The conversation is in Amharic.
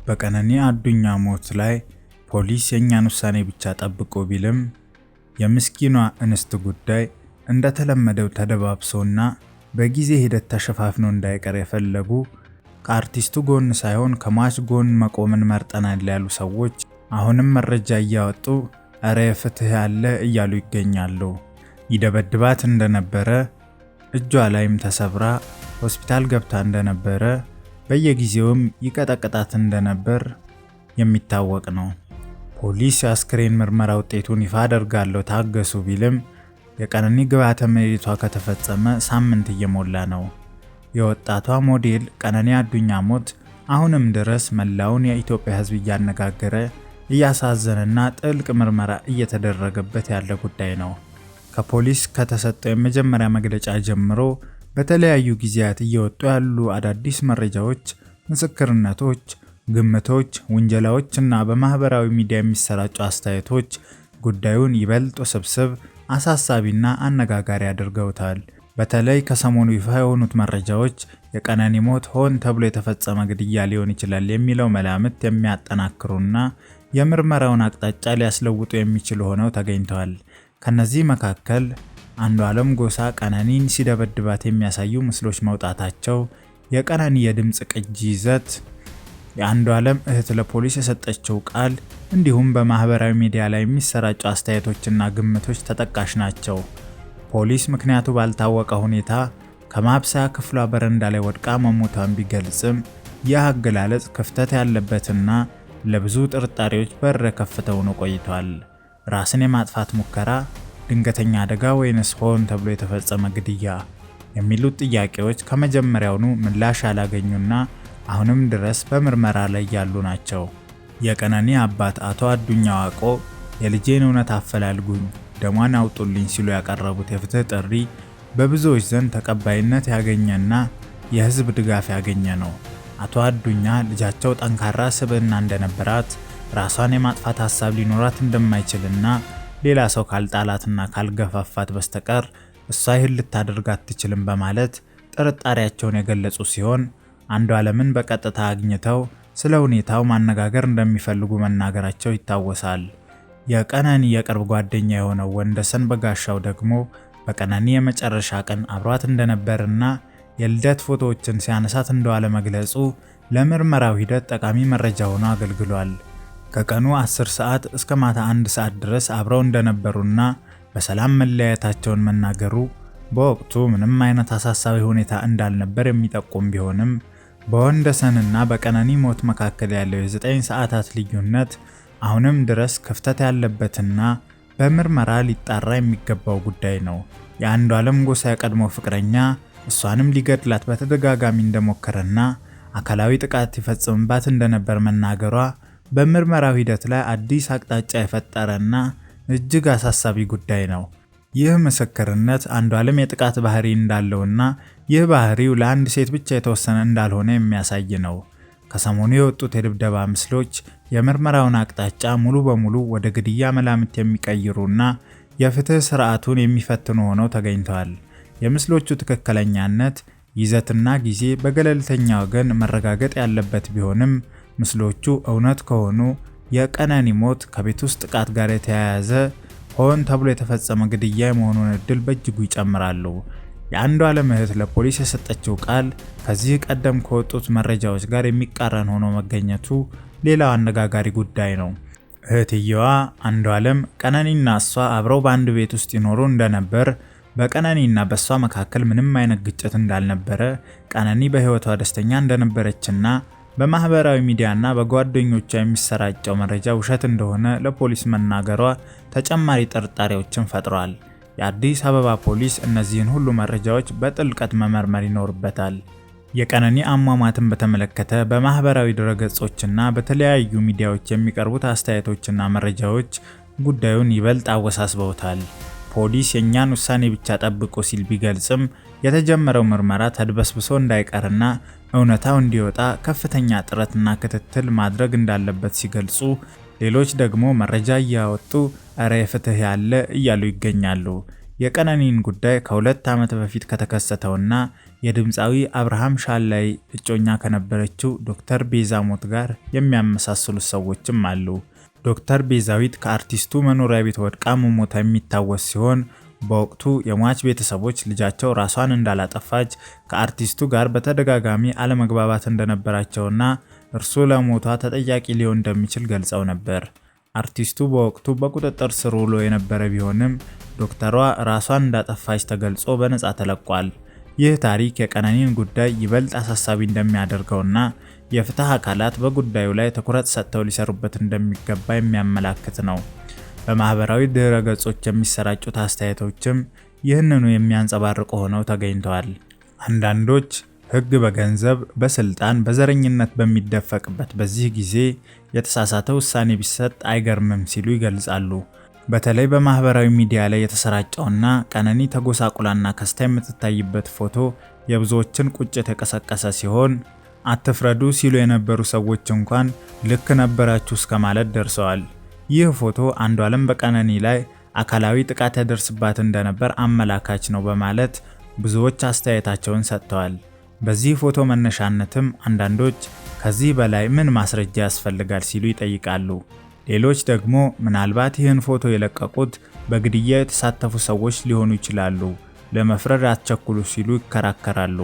በቀነኒ አዱኛ ሞት ላይ ፖሊስ የኛን ውሳኔ ብቻ ጠብቆ ቢልም የምስኪኗ እንስት ጉዳይ እንደተለመደው ተደባብሶና በጊዜ ሂደት ተሸፋፍኖ እንዳይቀር የፈለጉ ከአርቲስቱ ጎን ሳይሆን ከሟች ጎን መቆምን መርጠናል ያሉ ሰዎች አሁንም መረጃ እያወጡ እረ ፍትህ ያለ እያሉ ይገኛሉ። ይደበድባት እንደነበረ፣ እጇ ላይም ተሰብራ ሆስፒታል ገብታ እንደነበረ፣ በየጊዜውም ይቀጠቅጣት እንደነበር የሚታወቅ ነው። ፖሊስ የአስክሬን ምርመራ ውጤቱን ይፋ አደርጋለሁ ታገሱ ቢልም የቀነኒ ግብዓተ መሬቷ ከተፈጸመ ሳምንት እየሞላ ነው። የወጣቷ ሞዴል ቀነኒ አዱኛ ሞት አሁንም ድረስ መላውን የኢትዮጵያ ሕዝብ እያነጋገረ እያሳዘነና ጥልቅ ምርመራ እየተደረገበት ያለ ጉዳይ ነው። ከፖሊስ ከተሰጠው የመጀመሪያ መግለጫ ጀምሮ በተለያዩ ጊዜያት እየወጡ ያሉ አዳዲስ መረጃዎች፣ ምስክርነቶች፣ ግምቶች፣ ውንጀላዎች እና በማህበራዊ ሚዲያ የሚሰራጩ አስተያየቶች ጉዳዩን ይበልጥ ውስብስብ፣ አሳሳቢና አነጋጋሪ አድርገውታል። በተለይ ከሰሞኑ ይፋ የሆኑት መረጃዎች የቀነኒ ሞት ሆን ተብሎ የተፈጸመ ግድያ ሊሆን ይችላል የሚለው መላምት የሚያጠናክሩና የምርመራውን አቅጣጫ ሊያስለውጡ የሚችሉ ሆነው ተገኝተዋል። ከነዚህ መካከል አንዱዓለም ጎሳ ቀነኒን ሲደበድባት የሚያሳዩ ምስሎች መውጣታቸው፣ የቀነኒ የድምጽ ቅጂ ይዘት፣ የአንዱዓለም እህት ለፖሊስ የሰጠችው ቃል እንዲሁም በማህበራዊ ሚዲያ ላይ የሚሰራጩ አስተያየቶችና ግምቶች ተጠቃሽ ናቸው። ፖሊስ ምክንያቱ ባልታወቀ ሁኔታ ከማብሰያ ክፍሏ በረንዳ ላይ ወድቃ መሞቷን ቢገልጽም ይህ አገላለጽ ክፍተት ያለበትና ለብዙ ጥርጣሬዎች በር ከፍቶ ሆኖ ቆይቷል። ራስን የማጥፋት ሙከራ፣ ድንገተኛ አደጋ ወይንስ ሆን ተብሎ የተፈጸመ ግድያ የሚሉት ጥያቄዎች ከመጀመሪያውኑ ምላሽ ያላገኙና አሁንም ድረስ በምርመራ ላይ ያሉ ናቸው። የቀነኒ አባት አቶ አዱኛ ዋቆ የልጄን እውነት አፈላልጉኝ፣ ደሟን አውጡልኝ ሲሉ ያቀረቡት የፍትህ ጥሪ በብዙዎች ዘንድ ተቀባይነት ያገኘና የህዝብ ድጋፍ ያገኘ ነው። አቶ አዱኛ ልጃቸው ጠንካራ ስብዕና እንደነበራት፣ ራሷን የማጥፋት ሐሳብ ሊኖራት እንደማይችልና ሌላ ሰው ካልጣላትና ካልገፋፋት በስተቀር እሷ ይህን ልታደርግ አትችልም በማለት ጥርጣሬያቸውን የገለጹ ሲሆን አንዱዓለምን በቀጥታ አግኝተው ስለ ሁኔታው ማነጋገር እንደሚፈልጉ መናገራቸው ይታወሳል። የቀነኒ የቅርብ ጓደኛ የሆነው ወንደሰን በጋሻው ደግሞ በቀነኒ የመጨረሻ ቀን አብሯት እንደነበርና የልደት ፎቶዎችን ሲያነሳት እንደዋለ መግለጹ ለምርመራው ሂደት ጠቃሚ መረጃ ሆኖ አገልግሏል። ከቀኑ 10 ሰዓት እስከ ማታ 1 ሰዓት ድረስ አብረው እንደነበሩና በሰላም መለያየታቸውን መናገሩ በወቅቱ ምንም አይነት አሳሳቢ ሁኔታ እንዳልነበር የሚጠቁም ቢሆንም በወንደሰንና በቀነኒ ሞት መካከል ያለው የ9 ሰዓታት ልዩነት አሁንም ድረስ ክፍተት ያለበትና በምርመራ ሊጣራ የሚገባው ጉዳይ ነው። የአንዱዓለም ጎሳ የቀድሞ ፍቅረኛ እሷንም ሊገድላት በተደጋጋሚ እንደሞከረና አካላዊ ጥቃት ይፈጽምባት እንደነበር መናገሯ በምርመራው ሂደት ላይ አዲስ አቅጣጫ የፈጠረና እጅግ አሳሳቢ ጉዳይ ነው። ይህ ምስክርነት አንዱዓለም የጥቃት ባህሪ እንዳለውና ይህ ባህሪው ለአንድ ሴት ብቻ የተወሰነ እንዳልሆነ የሚያሳይ ነው። ከሰሞኑ የወጡት የድብደባ ምስሎች የምርመራውን አቅጣጫ ሙሉ በሙሉ ወደ ግድያ መላምት የሚቀይሩና የፍትህ ስርዓቱን የሚፈትኑ ሆነው ተገኝተዋል። የምስሎቹ ትክክለኛነት፣ ይዘትና ጊዜ በገለልተኛ ወገን መረጋገጥ ያለበት ቢሆንም ምስሎቹ እውነት ከሆኑ የቀነኒ ሞት ከቤት ውስጥ ጥቃት ጋር የተያያዘ ሆን ተብሎ የተፈጸመ ግድያ የመሆኑን እድል በእጅጉ ይጨምራሉ። የአንዱዓለም እህት ለፖሊስ የሰጠችው ቃል ከዚህ ቀደም ከወጡት መረጃዎች ጋር የሚቃረን ሆኖ መገኘቱ ሌላው አነጋጋሪ ጉዳይ ነው። እህትየዋ አንዱዓለም ቀነኒና እሷ አብረው በአንድ ቤት ውስጥ ይኖሩ እንደነበር፣ በቀነኒና በእሷ መካከል ምንም አይነት ግጭት እንዳልነበረ፣ ቀነኒ በህይወቷ ደስተኛ እንደነበረችና በማህበራዊ ሚዲያና በጓደኞቿ የሚሰራጨው መረጃ ውሸት እንደሆነ ለፖሊስ መናገሯ ተጨማሪ ጥርጣሬዎችን ፈጥሯል። የአዲስ አበባ ፖሊስ እነዚህን ሁሉ መረጃዎች በጥልቀት መመርመር ይኖርበታል። የቀነኒ አሟሟትን በተመለከተ በማህበራዊ ድረገጾችና በተለያዩ ሚዲያዎች የሚቀርቡት አስተያየቶችና መረጃዎች ጉዳዩን ይበልጥ አወሳስበውታል። ፖሊስ የኛን ውሳኔ ብቻ ጠብቆ ሲል ቢገልጽም የተጀመረው ምርመራ ተድበስብሶ እንዳይቀርና እውነታው እንዲወጣ ከፍተኛ ጥረትና ክትትል ማድረግ እንዳለበት ሲገልጹ፣ ሌሎች ደግሞ መረጃ እያወጡ እረ ፍትህ ያለ እያሉ ይገኛሉ። የቀነኒን ጉዳይ ከ2 ዓመት በፊት ከተከሰተውና የድምፃዊ አብርሃም ሻላይ እጮኛ ከነበረችው ዶክተር ቤዛ ሞት ጋር የሚያመሳስሉት ሰዎችም አሉ። ዶክተር ቤዛዊት ከአርቲስቱ መኖሪያ ቤት ወድቃ መሞቷ የሚታወስ ሲሆን በወቅቱ የሟች ቤተሰቦች ልጃቸው ራሷን እንዳላጠፋች ከአርቲስቱ ጋር በተደጋጋሚ አለመግባባት እንደነበራቸውና እርሱ ለሞቷ ተጠያቂ ሊሆን እንደሚችል ገልጸው ነበር። አርቲስቱ በወቅቱ በቁጥጥር ስር ውሎ የነበረ ቢሆንም ዶክተሯ ራሷን እንዳጠፋች ተገልጾ በነፃ ተለቋል። ይህ ታሪክ የቀነኒን ጉዳይ ይበልጥ አሳሳቢ እንደሚያደርገውና የፍትህ አካላት በጉዳዩ ላይ ትኩረት ሰጥተው ሊሰሩበት እንደሚገባ የሚያመላክት ነው። በማህበራዊ ድህረ ገጾች የሚሰራጩት አስተያየቶችም ይህንኑ የሚያንጸባርቁ ሆነው ተገኝተዋል። አንዳንዶች ሕግ በገንዘብ፣ በስልጣን፣ በዘረኝነት በሚደፈቅበት በዚህ ጊዜ የተሳሳተ ውሳኔ ቢሰጥ አይገርምም ሲሉ ይገልጻሉ። በተለይ በማህበራዊ ሚዲያ ላይ የተሰራጨውና ቀነኒ ተጎሳቁላና ከስታ የምትታይበት ፎቶ የብዙዎችን ቁጭት የቀሰቀሰ ሲሆን አትፍረዱ ሲሉ የነበሩ ሰዎች እንኳን ልክ ነበራችሁ እስከ ማለት ደርሰዋል። ይህ ፎቶ አንዷለም በቀነኒ ላይ አካላዊ ጥቃት ያደርስባት እንደነበር አመላካች ነው በማለት ብዙዎች አስተያየታቸውን ሰጥተዋል። በዚህ ፎቶ መነሻነትም አንዳንዶች ከዚህ በላይ ምን ማስረጃ ያስፈልጋል ሲሉ ይጠይቃሉ። ሌሎች ደግሞ ምናልባት ይህን ፎቶ የለቀቁት በግድያ የተሳተፉ ሰዎች ሊሆኑ ይችላሉ፣ ለመፍረድ አትቸኩሉ ሲሉ ይከራከራሉ።